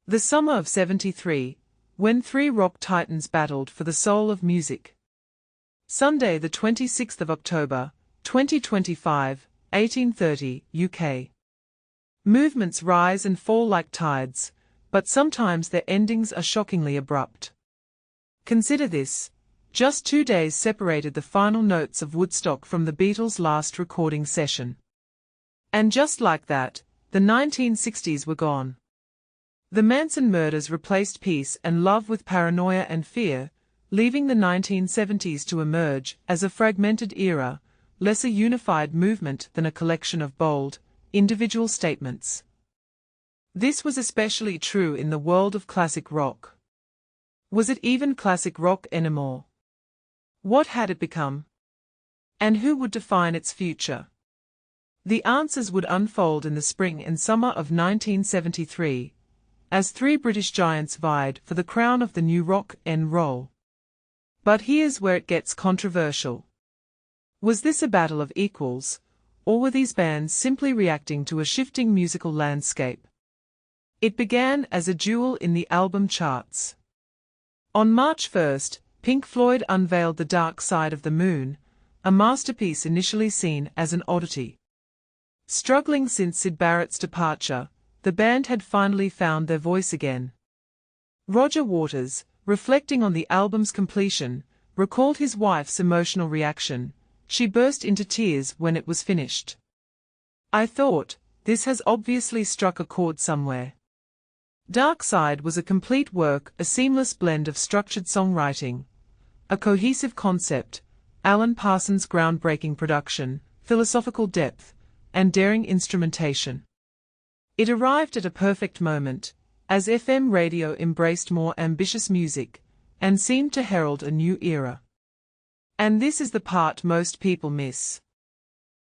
The summer of '73, when three rock titans battled for the soul of music. Sunday, the 26th of October, 2025, 1830, UK. Movements rise and fall like tides, but sometimes their endings are shockingly abrupt. Consider this: just 2 days separated the final notes of Woodstock from the Beatles' last recording session. And just like that, the 1960s were gone. The Manson murders replaced peace and love with paranoia and fear, leaving the 1970s to emerge as a fragmented era, less a unified movement than a collection of bold, individual statements. This was especially true in the world of classic rock. Was it even classic rock anymore? What had it become? And who would define its future? The answers would unfold in the spring and summer of 1973, as three British giants vied for the crown of the new rock and roll. But here's where it gets controversial. Was this a battle of equals, or were these bands simply reacting to a shifting musical landscape? It began as a duel in the album charts. On March 1st, Pink Floyd unveiled The Dark Side of the Moon, a masterpiece initially seen as an oddity. Struggling since Syd Barrett's departure, the band had finally found their voice again. Roger Waters, reflecting on the album's completion, recalled his wife's emotional reaction. She burst into tears when it was finished. "I thought, this has obviously struck a chord somewhere." Dark Side was a complete work, a seamless blend of structured songwriting, a cohesive concept, Alan Parsons' groundbreaking production, philosophical depth, and daring instrumentation. It arrived at a perfect moment, as FM radio embraced more ambitious music, and seemed to herald a new era. And this is the part most people miss.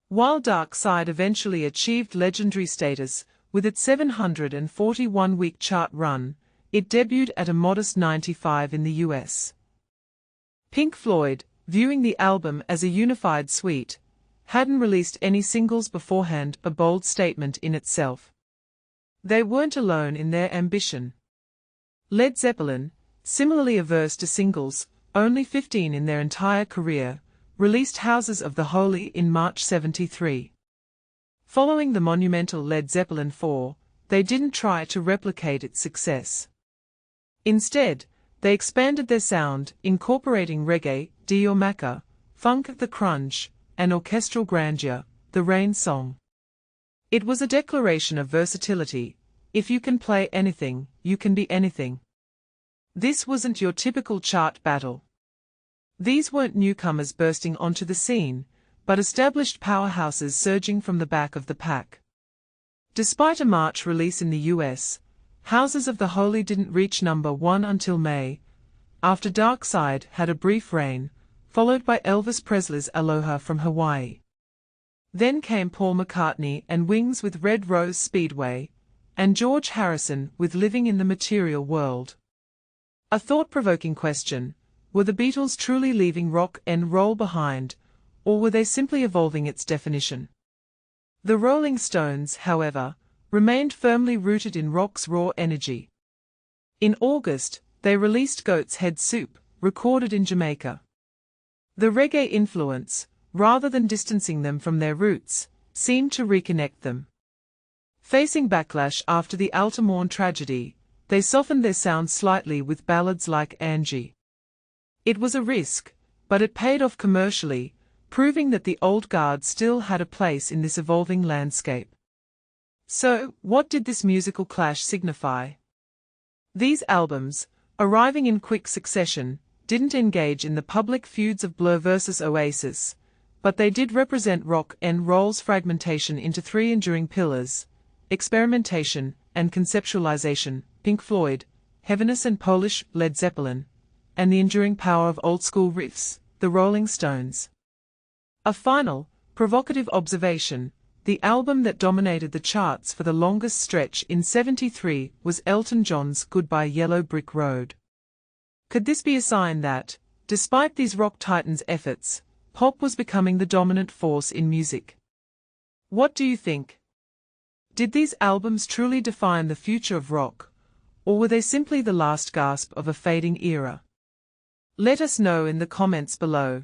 While Dark Side eventually achieved legendary status with its 741-week chart run, it debuted at a modest 95 in the US. Pink Floyd, viewing the album as a unified suite, hadn't released any singles beforehand, a bold statement in itself. They weren't alone in their ambition. Led Zeppelin, similarly averse to singles, only 15 in their entire career, released Houses of the Holy in March '73. Following the monumental Led Zeppelin IV, they didn't try to replicate its success. Instead, they expanded their sound, incorporating reggae, Dio-Maca, funk, the crunch, and orchestral grandeur, the Rain Song. It was a declaration of versatility. If you can play anything, you can be anything. This wasn't your typical chart battle. These weren't newcomers bursting onto the scene, but established powerhouses surging from the back of the pack. Despite a March release in the US, Houses of the Holy didn't reach #1 until May, after Dark Side had a brief reign, followed by Elvis Presley's Aloha from Hawaii. Then came Paul McCartney and Wings with Red Rose Speedway, and George Harrison with Living in the Material World. A thought-provoking question: were the Beatles truly leaving rock and roll behind, or were they simply evolving its definition? The Rolling Stones, however, remained firmly rooted in rock's raw energy. In August, they released Goat's Head Soup, recorded in Jamaica. The reggae influence, rather than distancing them from their roots, seemed to reconnect them. Facing backlash after the Altamont tragedy, they softened their sound slightly with ballads like Angie. It was a risk, but it paid off commercially, proving that the old guard still had a place in this evolving landscape. So, what did this musical clash signify? These albums, arriving in quick succession, didn't engage in the public feuds of Blur versus Oasis, but they did represent rock and roll's fragmentation into three enduring pillars: experimentation and conceptualization, Pink Floyd, heaviness and Polish, Led Zeppelin, and the enduring power of old-school riffs, the Rolling Stones. A final, provocative observation: the album that dominated the charts for the longest stretch in '73 was Elton John's Goodbye Yellow Brick Road. Could this be a sign that, despite these rock titans' efforts, pop was becoming the dominant force in music? What do you think? Did these albums truly define the future of rock, Or were they simply the last gasp of a fading era? Let us know in the comments below.